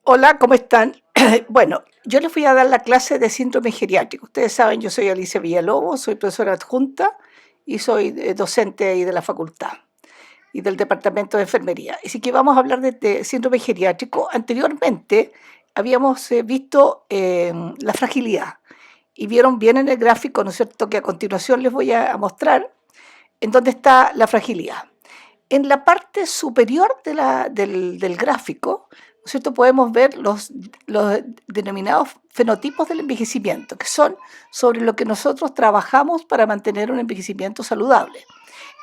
Hola, ¿cómo están? Bueno, yo les voy a dar la clase de síndrome geriátrico. Ustedes saben, yo soy Alicia Villalobos, soy profesora adjunta y soy docente ahí de la facultad y del departamento de enfermería. Así que vamos a hablar de síndrome geriátrico. Anteriormente habíamos visto la fragilidad y vieron bien en el gráfico, ¿no es cierto?, que a continuación les voy a mostrar en dónde está la fragilidad. En la parte superior del gráfico, ¿no es cierto?, podemos ver los denominados fenotipos del envejecimiento, que son sobre lo que nosotros trabajamos para mantener un envejecimiento saludable.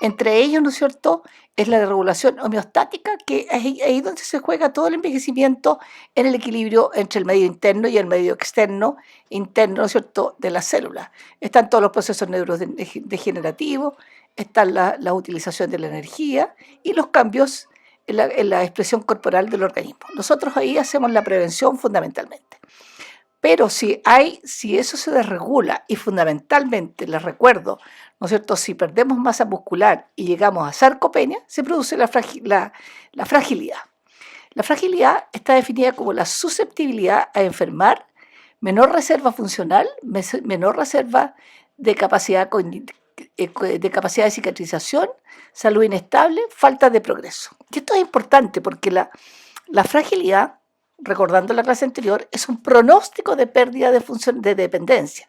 Entre ellos, ¿no es cierto?, es la regulación homeostática, que es ahí donde se juega todo el envejecimiento en el equilibrio entre el medio interno y el medio externo, interno, ¿no es cierto?, de las células. Están todos los procesos neurodegenerativos, está la utilización de la energía y los cambios en la expresión corporal del organismo. Nosotros ahí hacemos la prevención fundamentalmente. Pero si eso se desregula y fundamentalmente, les recuerdo, ¿no es cierto?, si perdemos masa muscular y llegamos a sarcopenia, se produce la fragilidad. La fragilidad está definida como la susceptibilidad a enfermar, menor reserva funcional, menor reserva de capacidad de cicatrización, salud inestable, falta de progreso. Y esto es importante porque la fragilidad, recordando la clase anterior, es un pronóstico de pérdida de dependencia.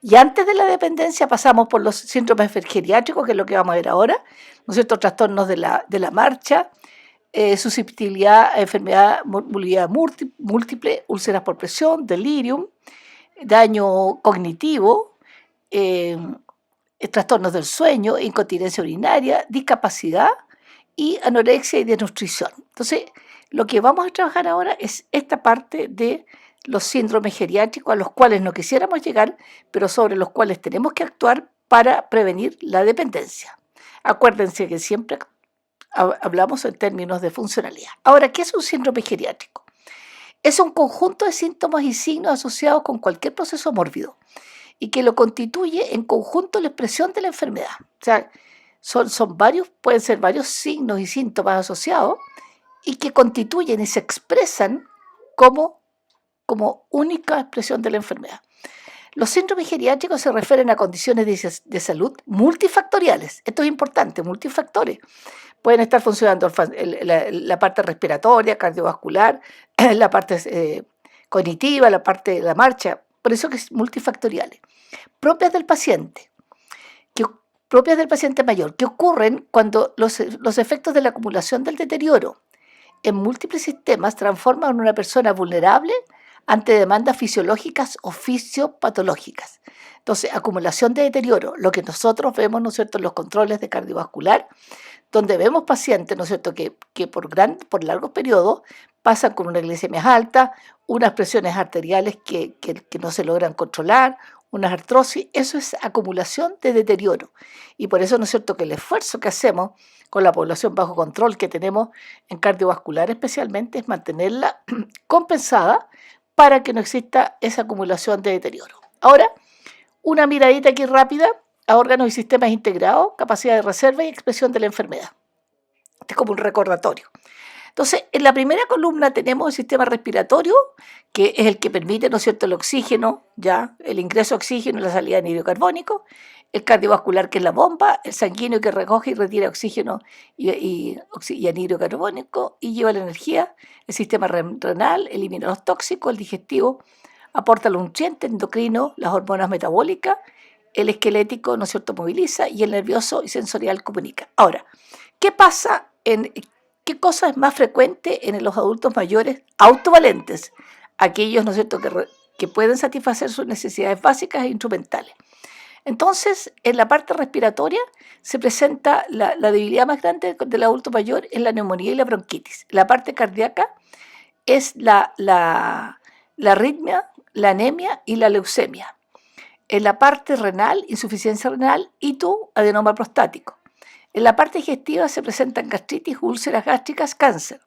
Y antes de la dependencia pasamos por los síndromes geriátricos, que es lo que vamos a ver ahora, ¿no es cierto?, trastornos de la marcha, susceptibilidad a enfermedad, movilidad múltiple, úlceras por presión, delirium, daño cognitivo, trastornos del sueño, incontinencia urinaria, discapacidad y anorexia y desnutrición. Entonces, lo que vamos a trabajar ahora es esta parte de los síndromes geriátricos a los cuales no quisiéramos llegar, pero sobre los cuales tenemos que actuar para prevenir la dependencia. Acuérdense que siempre hablamos en términos de funcionalidad. Ahora, ¿qué es un síndrome geriátrico? Es un conjunto de síntomas y signos asociados con cualquier proceso mórbido y que lo constituye en conjunto la expresión de la enfermedad. O sea, son varios, pueden ser varios signos y síntomas asociados y que constituyen y se expresan como única expresión de la enfermedad. Los síndromes geriátricos se refieren a condiciones de salud multifactoriales. Esto es importante, multifactores. Pueden estar funcionando la parte respiratoria, cardiovascular, la parte cognitiva, la parte de la marcha. Por eso que es multifactoriales. Propias del paciente, propias del paciente mayor, que ocurren cuando los efectos de la acumulación del deterioro en múltiples sistemas transforman a una persona vulnerable ante demandas fisiológicas o fisiopatológicas. Entonces, acumulación de deterioro, lo que nosotros vemos, ¿no es cierto?, en los controles de cardiovascular, donde vemos pacientes, ¿no es cierto?, que por largos periodos pasan con una glicemia alta, unas presiones arteriales que no se logran controlar, unas artrosis, eso es acumulación de deterioro. Y por eso, ¿no es cierto?, que el esfuerzo que hacemos con la población bajo control que tenemos en cardiovascular especialmente es mantenerla compensada para que no exista esa acumulación de deterioro. Ahora, una miradita aquí rápida a órganos y sistemas integrados, capacidad de reserva y expresión de la enfermedad. Este es como un recordatorio. Entonces, en la primera columna tenemos el sistema respiratorio, que es el que permite, ¿no es cierto?, el oxígeno, ya, el ingreso de oxígeno y la salida de anhídrido carbónico, el cardiovascular, que es la bomba, el sanguíneo, que recoge y retira oxígeno y anhídrido carbónico y lleva la energía, el sistema renal, elimina los tóxicos, el digestivo, aporta los nutrientes, el endocrino, las hormonas metabólicas, el esquelético, ¿no es cierto?, moviliza, y el nervioso y sensorial comunica. Ahora, ¿qué pasa qué cosa es más frecuente en los adultos mayores autovalentes? Aquellos, ¿no es cierto?, que pueden satisfacer sus necesidades básicas e instrumentales. Entonces, en la parte respiratoria se presenta la debilidad más grande del adulto mayor, es la neumonía y la bronquitis. La parte cardíaca es la arritmia, la anemia y la leucemia. En la parte renal, insuficiencia renal, hito, adenoma prostático. En la parte digestiva se presentan gastritis, úlceras gástricas, cáncer.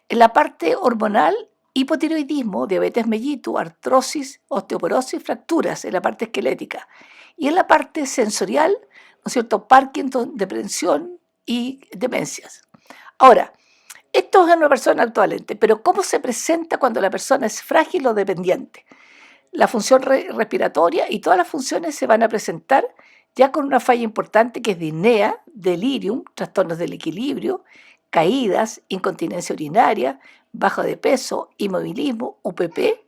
En la parte hormonal, hipotiroidismo, diabetes mellitus, artrosis, osteoporosis, fracturas en la parte esquelética. Y en la parte sensorial, ¿no es cierto?, Parkinson, depresión y demencias. Ahora, esto es una persona actualmente, pero ¿cómo se presenta cuando la persona es frágil o dependiente? La función respiratoria y todas las funciones se van a presentar ya con una falla importante que es disnea, delirium, trastornos del equilibrio, caídas, incontinencia urinaria, baja de peso, inmovilismo, UPP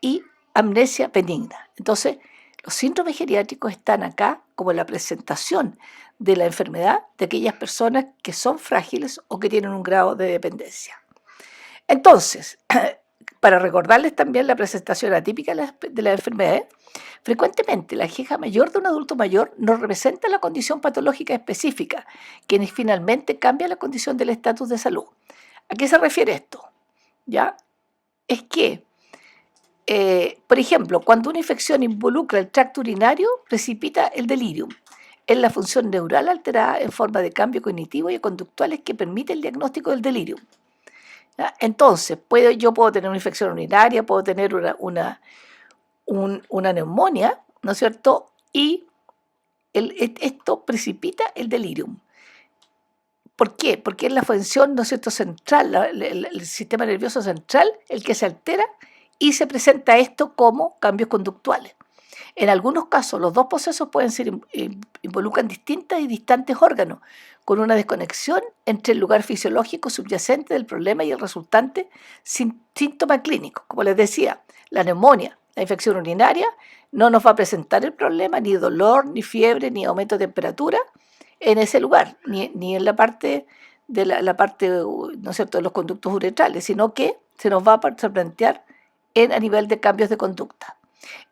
y amnesia benigna. Entonces, los síndromes geriátricos están acá como la presentación de la enfermedad de aquellas personas que son frágiles o que tienen un grado de dependencia. Entonces, para recordarles también la presentación atípica de las enfermedades, frecuentemente la queja mayor de un adulto mayor no representa la condición patológica específica, que finalmente cambia la condición del estatus de salud. ¿A qué se refiere esto? ¿Ya? Es que, por ejemplo, cuando una infección involucra el tracto urinario, precipita el delirium. Es la función neural alterada en forma de cambio cognitivo y conductuales que permite el diagnóstico del delirium. ¿Ya? Entonces, yo puedo tener una infección urinaria, puedo tener una neumonía, ¿no es cierto? Y esto precipita el delirium. ¿Por qué? Porque es la función, ¿no es cierto?, central, el sistema nervioso central, el que se altera y se presenta esto como cambios conductuales. En algunos casos, los dos procesos pueden ser involucran distintos y distantes órganos, con una desconexión entre el lugar fisiológico subyacente del problema y el resultante síntoma clínico. Como les decía, la neumonía, la infección urinaria, no nos va a presentar el problema, ni dolor, ni fiebre, ni aumento de temperatura en ese lugar, ni en la parte la parte, ¿no es cierto?, de los conductos uretrales, sino que se nos va a plantear a nivel de cambios de conducta.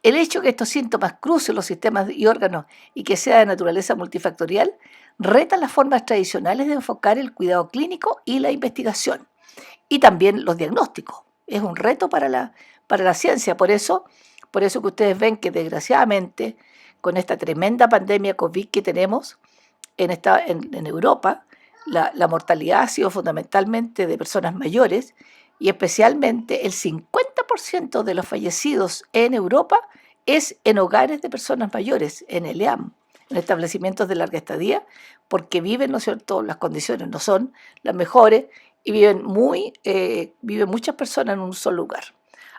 El hecho de que estos síntomas crucen los sistemas y órganos y que sea de naturaleza multifactorial reta las formas tradicionales de enfocar el cuidado clínico y la investigación, y también los diagnósticos. Es un reto para la ciencia, por eso que ustedes ven que desgraciadamente con esta tremenda pandemia COVID que tenemos en Europa, la mortalidad ha sido fundamentalmente de personas mayores y especialmente el 50% de los fallecidos en Europa es en hogares de personas mayores, en el EAM, en establecimientos de larga estadía, porque viven, ¿no es cierto?, las condiciones no son las mejores y viven muchas personas en un solo lugar.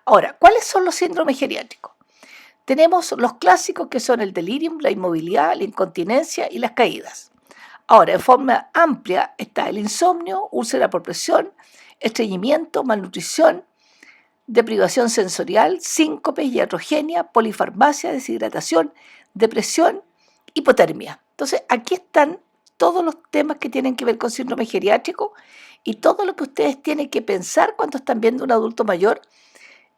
Ahora, ¿cuáles son los síndromes geriátricos? Tenemos los clásicos que son el delirium, la inmovilidad, la incontinencia y las caídas. Ahora, en forma amplia está el insomnio, úlcera por presión, estreñimiento, malnutrición, deprivación sensorial, síncope, iatrogenia, polifarmacia, deshidratación, depresión, hipotermia. Entonces, aquí están todos los temas que tienen que ver con síndrome geriátrico y todo lo que ustedes tienen que pensar cuando están viendo a un adulto mayor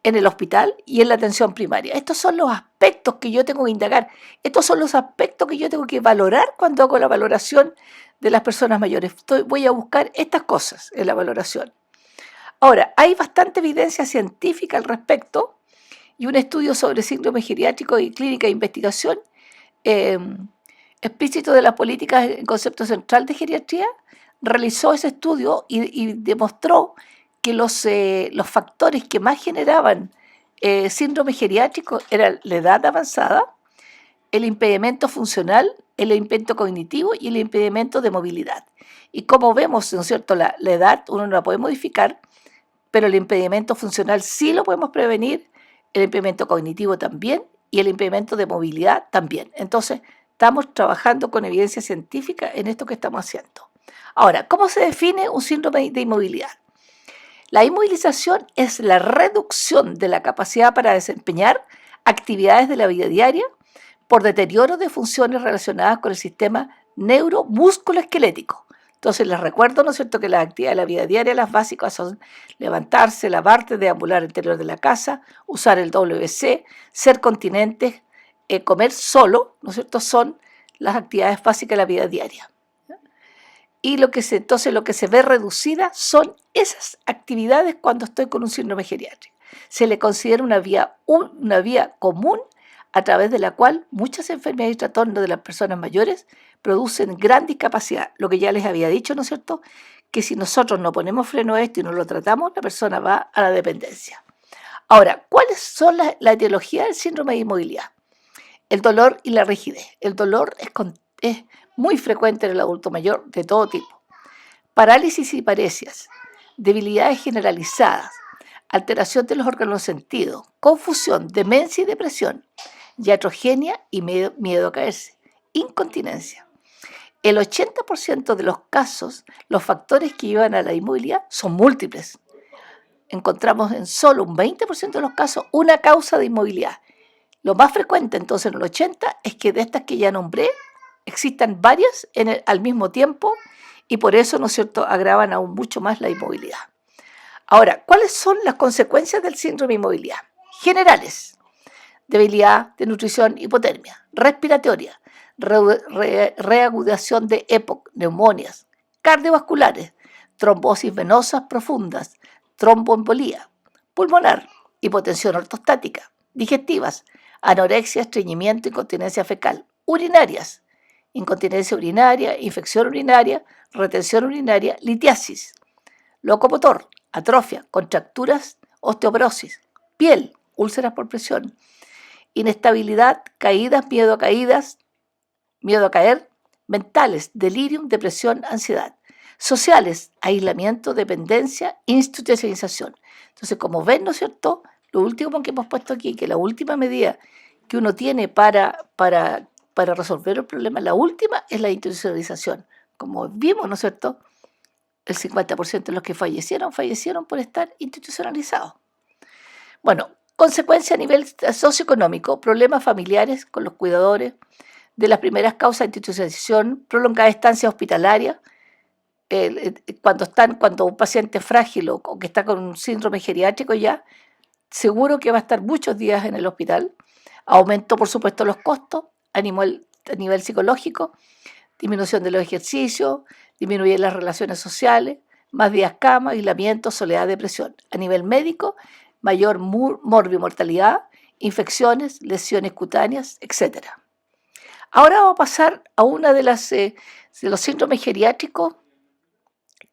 en el hospital y en la atención primaria. Estos son los aspectos que yo tengo que indagar. Estos son los aspectos que yo tengo que valorar cuando hago la valoración de las personas mayores. Voy a buscar estas cosas en la valoración. Ahora, hay bastante evidencia científica al respecto y un estudio sobre síndrome geriátrico y clínica de investigación eh, explícito de las políticas en concepto central de geriatría realizó ese estudio y demostró que los factores que más generaban síndrome geriátrico eran la edad avanzada, el impedimento funcional, el impedimento cognitivo y el impedimento de movilidad. Y como vemos, ¿no es cierto?, la edad uno no la puede modificar, pero el impedimento funcional sí lo podemos prevenir, el impedimento cognitivo también y el impedimento de movilidad también. Entonces, estamos trabajando con evidencia científica en esto que estamos haciendo. Ahora, ¿cómo se define un síndrome de inmovilidad? La inmovilización es la reducción de la capacidad para desempeñar actividades de la vida diaria por deterioro de funciones relacionadas con el sistema neuromusculoesquelético. Entonces les recuerdo, ¿no es cierto?, que las actividades de la vida diaria, las básicas son levantarse, lavarte, deambular al interior de la casa, usar el WC, ser continentes, comer solo, ¿no es cierto?, son las actividades básicas de la vida diaria. Y entonces lo que se ve reducida son esas actividades cuando estoy con un síndrome geriátrico. Se le considera una vía común a través de la cual muchas enfermedades y trastornos de las personas mayores producen gran discapacidad. Lo que ya les había dicho, ¿no es cierto?, que si nosotros no ponemos freno a esto y no lo tratamos, la persona va a la dependencia. Ahora, ¿cuáles son la etiología del síndrome de inmovilidad? El dolor y la rigidez. El dolor es muy frecuente en el adulto mayor de todo tipo. Parálisis y paresias, debilidades generalizadas, alteración de los órganos de sentido, confusión, demencia y depresión, iatrogenia y miedo a caerse, incontinencia. El 80% de los casos, los factores que llevan a la inmovilidad son múltiples. Encontramos en solo un 20% de los casos una causa de inmovilidad. Lo más frecuente entonces en el 80% es que de estas que ya nombré existan varias al mismo tiempo y por eso, ¿no es cierto?, agravan aún mucho más la inmovilidad. Ahora, ¿cuáles son las consecuencias del síndrome de inmovilidad? Generales: debilidad, desnutrición, hipotermia, respiratoria, reagudación de EPOC, neumonias, cardiovasculares, trombosis venosas profundas, tromboembolía, pulmonar, hipotensión ortostática, digestivas, anorexia, estreñimiento, incontinencia fecal, urinarias, incontinencia urinaria, infección urinaria, retención urinaria, litiasis, locomotor, atrofia, contracturas, osteoporosis, piel, úlceras por presión, inestabilidad, caídas, miedo a caer, mentales, delirium, depresión, ansiedad, sociales, aislamiento, dependencia, institucionalización. Entonces, como ven, ¿no es cierto?, lo último que hemos puesto aquí, que la última medida que uno tiene para resolver el problema, la última es la institucionalización. Como vimos, ¿no es cierto?, el 50% de los que fallecieron por estar institucionalizados. Bueno, consecuencia a nivel socioeconómico: problemas familiares con los cuidadores, de las primeras causas de institucionalización, prolongada estancia hospitalaria, cuando un paciente frágil o que está con un síndrome geriátrico ya, seguro que va a estar muchos días en el hospital. Aumento, por supuesto, los costos a nivel psicológico, disminución de los ejercicios, disminuir las relaciones sociales, más días cama, aislamiento, soledad, depresión. A nivel médico, mayor morbimortalidad, infecciones, lesiones cutáneas, etc. Ahora vamos a pasar a una de los síndromes geriátricos,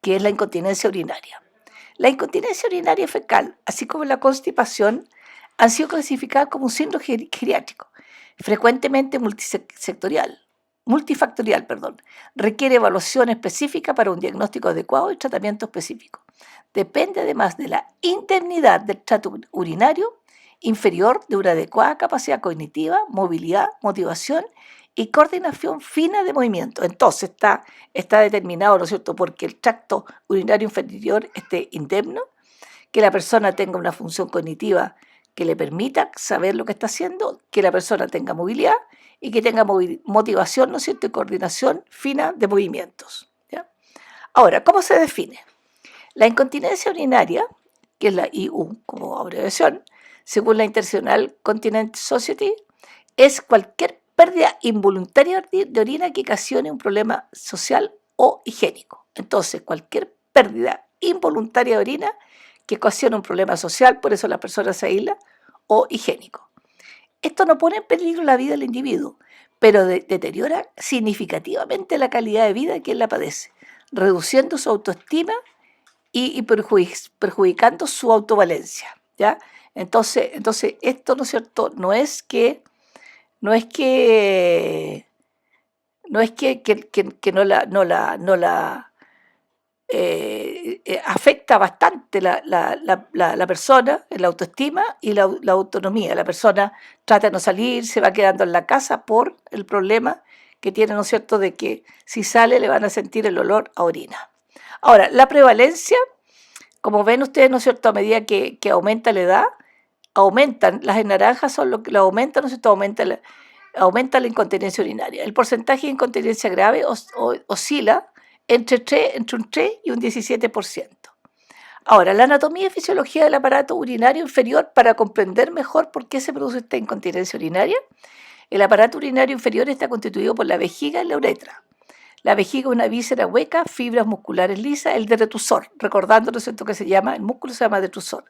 que es la incontinencia urinaria. La incontinencia urinaria fecal, así como la constipación, han sido clasificadas como un síndrome geriátrico, frecuentemente multifactorial, requiere evaluación específica para un diagnóstico adecuado y tratamiento específico. Depende además de la indemnidad del tracto urinario inferior, de una adecuada capacidad cognitiva, movilidad, motivación y coordinación fina de movimiento. Entonces está determinado, ¿no es cierto?, porque el tracto urinario inferior esté indemno, que la persona tenga una función cognitiva que le permita saber lo que está haciendo, que la persona tenga movilidad y que tenga motivación, ¿no es cierto?, y coordinación fina de movimientos, ¿ya? Ahora, ¿cómo se define? La incontinencia urinaria, que es la IU como abreviación, según la International Continence Society, es cualquier pérdida involuntaria de orina que ocasione un problema social o higiénico. Entonces, cualquier pérdida involuntaria de orina que ocasiona un problema social, por eso la persona se aísla, o higiénico. Esto no pone en peligro la vida del individuo, pero deteriora significativamente la calidad de vida de quien la padece, reduciendo su autoestima y perjudicando su autovalencia, ¿ya? Entonces esto, ¿no es cierto?, no es que no la afecta bastante la persona, la autoestima y la autonomía. La persona trata de no salir, se va quedando en la casa por el problema que tiene, ¿no es cierto?, de que si sale le van a sentir el olor a orina. Ahora, la prevalencia, como ven ustedes, ¿no es cierto?, a medida que aumenta la edad, aumentan, las en naranjas son lo que lo aumentan, ¿no es cierto?, aumenta la incontinencia urinaria. El porcentaje de incontinencia grave oscila entre un 3 y un 17%. Ahora, la anatomía y fisiología del aparato urinario inferior, para comprender mejor por qué se produce esta incontinencia urinaria. El aparato urinario inferior está constituido por la vejiga y la uretra. La vejiga es una víscera hueca, fibras musculares lisas, el detrusor, recordando, ¿no es cierto?, que el músculo se llama detrusor.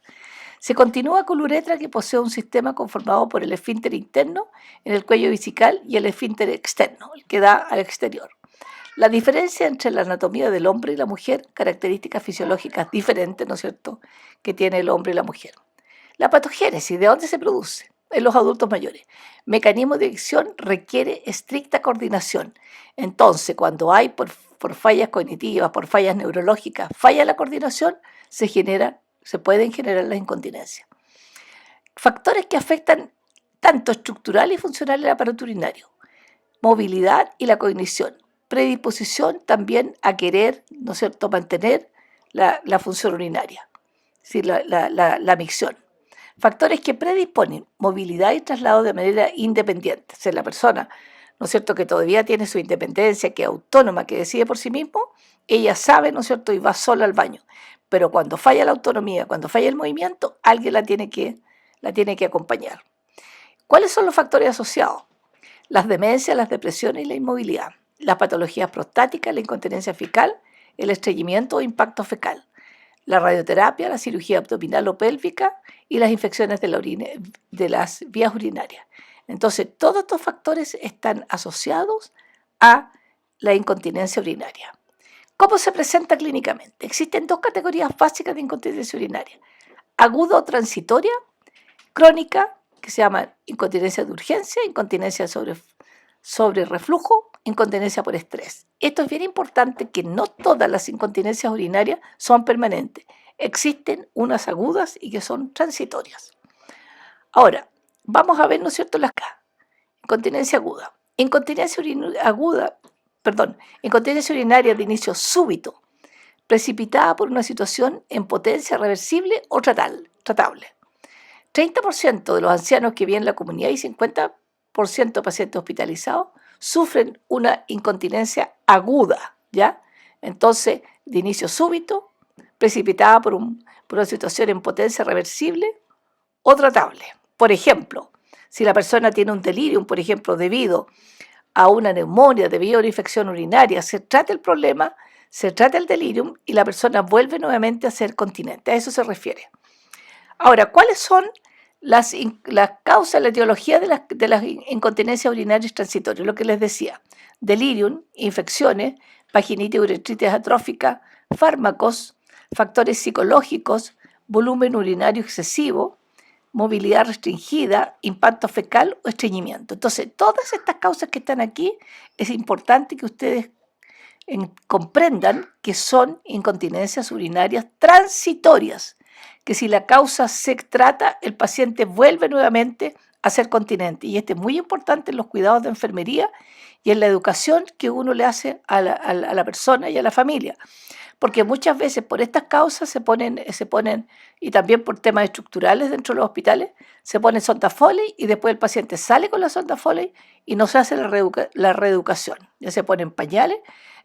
Se continúa con la uretra, que posee un sistema conformado por el esfínter interno en el cuello vesical y el esfínter externo, el que da al exterior. La diferencia entre la anatomía del hombre y la mujer, características fisiológicas diferentes, ¿no es cierto?, que tiene el hombre y la mujer. La patogénesis, ¿de dónde se produce? en los adultos mayores. Mecanismo de adicción requiere estricta coordinación. Entonces, cuando hay por fallas cognitivas, por fallas neurológicas, falla la coordinación, se pueden generar las incontinencias. Factores que afectan tanto estructural y funcional el aparato urinario. Movilidad y la cognición. Predisposición también a querer, ¿no es cierto?, mantener la función urinaria, es decir, la micción. Factores que predisponen movilidad y traslado de manera independiente. O sea, la persona, ¿no es cierto?, que todavía tiene su independencia, que es autónoma, que decide por sí mismo, ella sabe, ¿no es cierto?, y va sola al baño. Pero cuando falla la autonomía, cuando falla el movimiento, alguien la tiene que acompañar. ¿Cuáles son los factores asociados? Las demencias, las depresiones y la inmovilidad. Las patologías prostáticas, la incontinencia fecal, el estreñimiento o impacto fecal. La radioterapia, la cirugía abdominal o pélvica y las infecciones de las vías urinarias. Entonces, todos estos factores están asociados a la incontinencia urinaria. ¿Cómo se presenta clínicamente? Existen dos categorías básicas de incontinencia urinaria: aguda o transitoria, crónica, que se llama incontinencia de urgencia, incontinencia sobre reflujo, incontinencia por estrés. Esto es bien importante, que no todas las incontinencias urinarias son permanentes. Existen unas agudas y que son transitorias. Ahora, vamos a ver, ¿no es cierto?, las incontinencia aguda. Incontinencia urinaria de inicio súbito, precipitada por una situación en potencia reversible o tratable. 30% de los ancianos que viven en la comunidad y 50% de pacientes hospitalizados sufren una incontinencia aguda, ¿ya? Entonces, de inicio súbito, precipitada por una situación en potencia reversible o tratable. Por ejemplo, si la persona tiene un delirium, por ejemplo, debido a una neumonía, debido a una infección urinaria, se trata el problema, se trata el delirium y la persona vuelve nuevamente a ser continente. A eso se refiere. Ahora, ¿cuáles son las causas, la etiología de las incontinencias urinarias transitorias? Lo que les decía: delirium, infecciones, vaginitis, uretritis atrófica, fármacos, factores psicológicos, volumen urinario excesivo, movilidad restringida, impacto fecal o estreñimiento. Entonces, todas estas causas que están aquí, es importante que ustedes comprendan que son incontinencias urinarias transitorias, que si la causa se trata, el paciente vuelve nuevamente a ser continente. Y esto es muy importante en los cuidados de enfermería y en la educación que uno le hace a la persona y a la familia. Porque muchas veces por estas causas se ponen, y también por temas estructurales dentro de los hospitales, se pone sonda Foley y después el paciente sale con la sonda Foley y no se hace la reeducación. Ya se ponen pañales.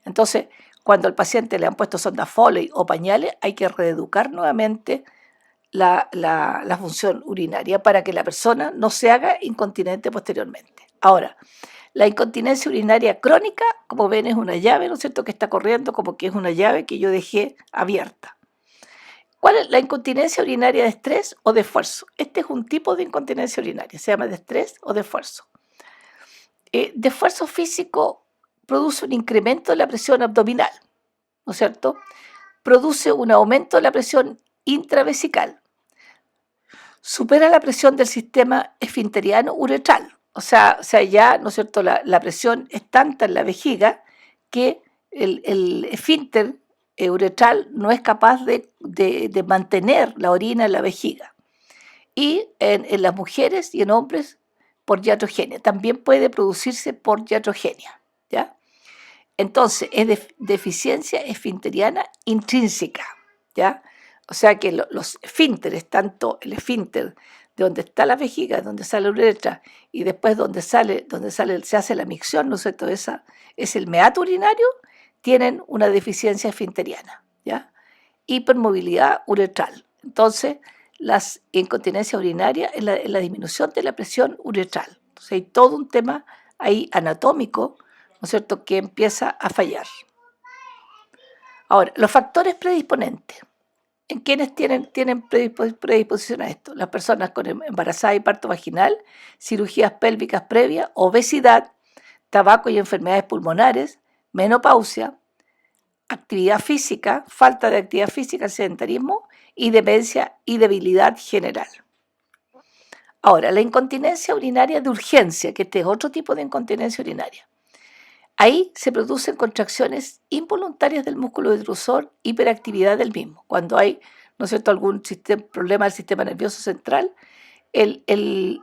Entonces, cuando al paciente le han puesto sonda Foley o pañales, hay que reeducar nuevamente la función urinaria para que la persona no se haga incontinente posteriormente. Ahora, la incontinencia urinaria crónica, como ven, es una llave, ¿no es cierto?, que está corriendo, como que es una llave que yo dejé abierta. ¿Cuál es la incontinencia urinaria de estrés o de esfuerzo? Este es un tipo de incontinencia urinaria, se llama de estrés o de esfuerzo. De esfuerzo físico produce un incremento de la presión abdominal, ¿no es cierto? Produce un aumento de la presión intravesical. Supera la presión del sistema esfinteriano uretral. O sea, ya, ¿no es cierto?, la presión es tanta en la vejiga que el esfínter uretral no es capaz de mantener la orina en la vejiga. Y en las mujeres y en hombres por iatrogenia. También puede producirse por iatrogenia, ¿ya? Entonces, es deficiencia esfinteriana intrínseca, ¿ya? O sea que los esfínteres, tanto el esfínter de donde está la vejiga, donde sale la uretra, y después donde se hace la micción, ¿no es cierto?, esa es el meato urinario, tienen una deficiencia esfinteriana, ¿ya? Hipermovilidad uretral. Entonces, las incontinencias urinarias es la disminución de la presión uretral. Entonces, hay todo un tema ahí anatómico, ¿no es cierto?, que empieza a fallar. Ahora, los factores predisponentes. ¿En quiénes tienen predisposición a esto? Las personas con embarazada y parto vaginal, cirugías pélvicas previas, obesidad, tabaco y enfermedades pulmonares, menopausia, actividad física, falta de actividad física, sedentarismo y demencia y debilidad general. Ahora, la incontinencia urinaria de urgencia, que este es otro tipo de incontinencia urinaria. Ahí se producen contracciones involuntarias del músculo detrusor, hiperactividad del mismo. Cuando hay, ¿no es cierto?, algún problema del sistema nervioso central, el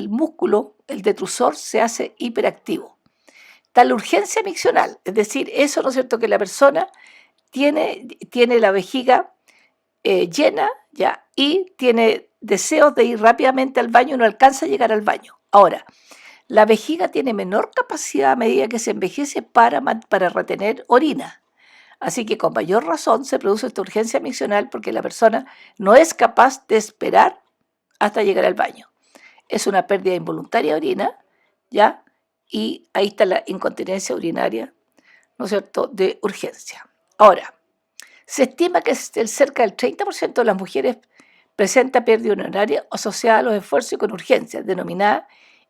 músculo, el detrusor, se hace hiperactivo. Está la urgencia miccional, es decir, eso, ¿no es cierto?, que la persona tiene la vejiga llena, ya, y tiene deseos de ir rápidamente al baño y no alcanza a llegar al baño. Ahora, la vejiga tiene menor capacidad a medida que se envejece para retener orina. Así que con mayor razón se produce esta urgencia miccional porque la persona no es capaz de esperar hasta llegar al baño. Es una pérdida involuntaria de orina, ¿ya? Y ahí está la incontinencia urinaria, ¿no es cierto?, de urgencia. Ahora, se estima que cerca del 30% de las mujeres presenta pérdida urinaria asociada a los esfuerzos y con urgencia, denominada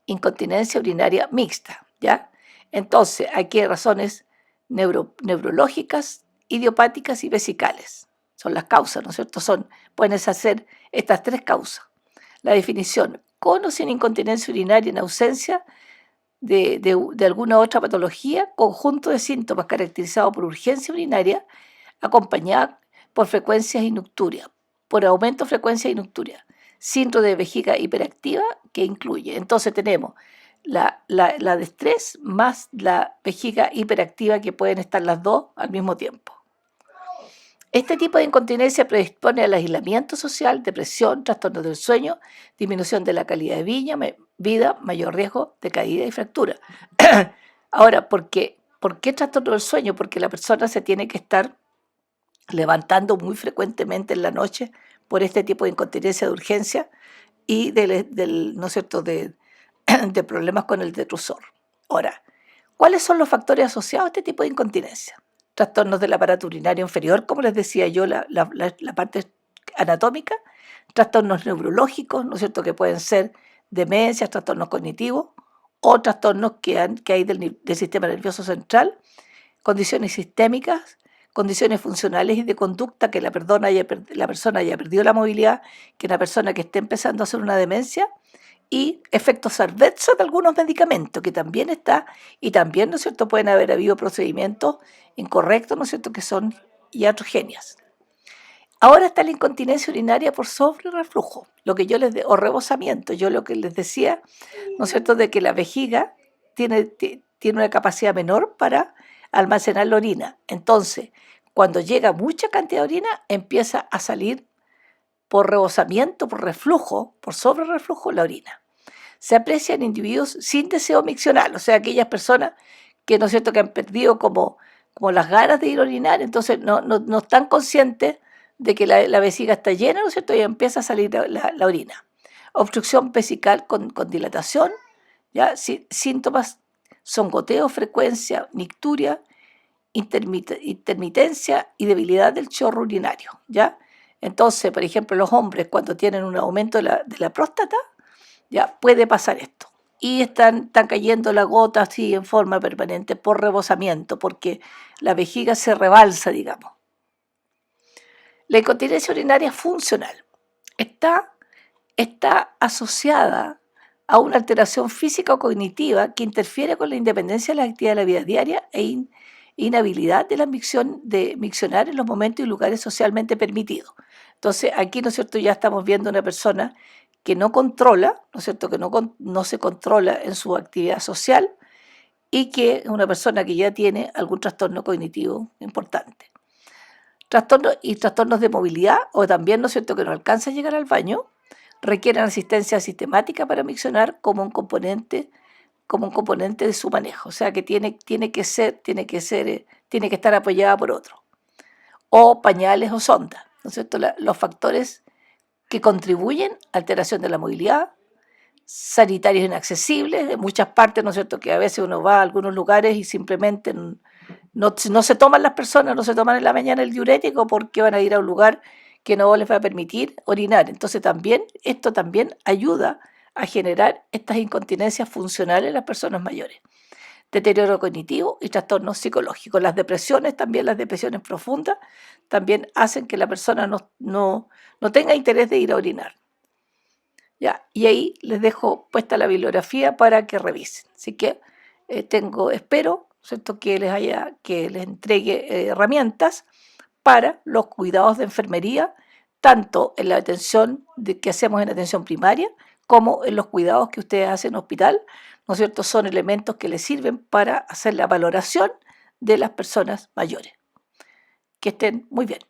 incontinencia urinaria mixta, ¿ya? Entonces, aquí hay razones neurológicas, idiopáticas y vesicales. Son las causas, ¿no es cierto? Pueden ser estas tres causas. La definición: con o sin incontinencia urinaria en ausencia de alguna otra patología, conjunto de síntomas caracterizado por urgencia urinaria acompañada por frecuencias inucturia, por aumento de frecuencia inucturia, síndrome de vejiga hiperactiva que incluye. Entonces tenemos la de estrés más la vejiga hiperactiva, que pueden estar las dos al mismo tiempo. Este tipo de incontinencia predispone al aislamiento social, depresión, trastornos del sueño, disminución de la calidad de vida, mayor riesgo de caída y fractura. Ahora, ¿por qué trastorno del sueño? Porque la persona se tiene que estar levantando muy frecuentemente en la noche por este tipo de incontinencia de urgencia y ¿no es cierto?, de problemas con el detrusor. Ahora, ¿cuáles son los factores asociados a este tipo de incontinencia? Trastornos del aparato urinario inferior, como les decía yo, la parte anatómica, trastornos neurológicos, ¿no es cierto?, que pueden ser demencias, trastornos cognitivos o trastornos que hay del sistema nervioso central, condiciones sistémicas, condiciones funcionales y de conducta, que la persona haya perdido la movilidad, que la persona que esté empezando a hacer una demencia, y efectos adversos de algunos medicamentos, que también está, y también, ¿no es cierto?, pueden haber habido procedimientos incorrectos, ¿no es cierto?, que son iatrogenias. Ahora está la incontinencia urinaria por sobrereflujo, o rebosamiento. Yo lo que les decía, ¿no es cierto?, de que la vejiga tiene una capacidad menor para almacenar la orina. Entonces, cuando llega mucha cantidad de orina, empieza a salir por rebosamiento, por reflujo, por sobrereflujo la orina. Se aprecia en individuos sin deseo miccional, o sea, aquellas personas que, ¿no es cierto?, que han perdido como las ganas de ir a orinar, entonces no están conscientes de que la vejiga está llena, ¿no es cierto?, y empieza a salir la orina. Obstrucción vesical con dilatación, ¿ya? Síntomas son goteo, frecuencia, nicturia, intermitencia y debilidad del chorro urinario, ¿ya? Entonces, por ejemplo, los hombres, cuando tienen un aumento de la próstata, ya puede pasar esto. Y están cayendo la gota así en forma permanente por rebosamiento, porque la vejiga se rebalsa, digamos. La incontinencia urinaria funcional está asociada a una alteración física o cognitiva que interfiere con la independencia de la actividad de la vida diaria e inhabilidad de la miccionar en los momentos y lugares socialmente permitidos. Entonces, aquí, ¿no es cierto?, ya estamos viendo una persona que no controla, ¿no es cierto?, que no se controla en su actividad social y que es una persona que ya tiene algún trastorno cognitivo importante. Trastornos de movilidad, o también, ¿no es cierto?, que no alcanza a llegar al baño, requieren asistencia sistemática para miccionar como un componente de su manejo, o sea que tiene que estar apoyada por otro, o pañales o sondas, ¿no es cierto? Los factores que contribuyen a alteración de la movilidad, sanitarios inaccesibles, en muchas partes, ¿no es cierto?, que a veces uno va a algunos lugares y simplemente no se toman las personas, no se toman en la mañana el diurético porque van a ir a un lugar que no les va a permitir orinar. Entonces esto también ayuda a generar estas incontinencias funcionales en las personas mayores. Deterioro cognitivo y trastornos psicológicos. Las depresiones profundas, también hacen que la persona no tenga interés de ir a orinar. Ya, y ahí les dejo puesta la bibliografía para que revisen. Así que espero, ¿cierto?, que les entregue herramientas para los cuidados de enfermería, tanto en la atención que hacemos en atención primaria, como en los cuidados que ustedes hacen en hospital, ¿no es cierto? Son elementos que les sirven para hacer la valoración de las personas mayores. Que estén muy bien.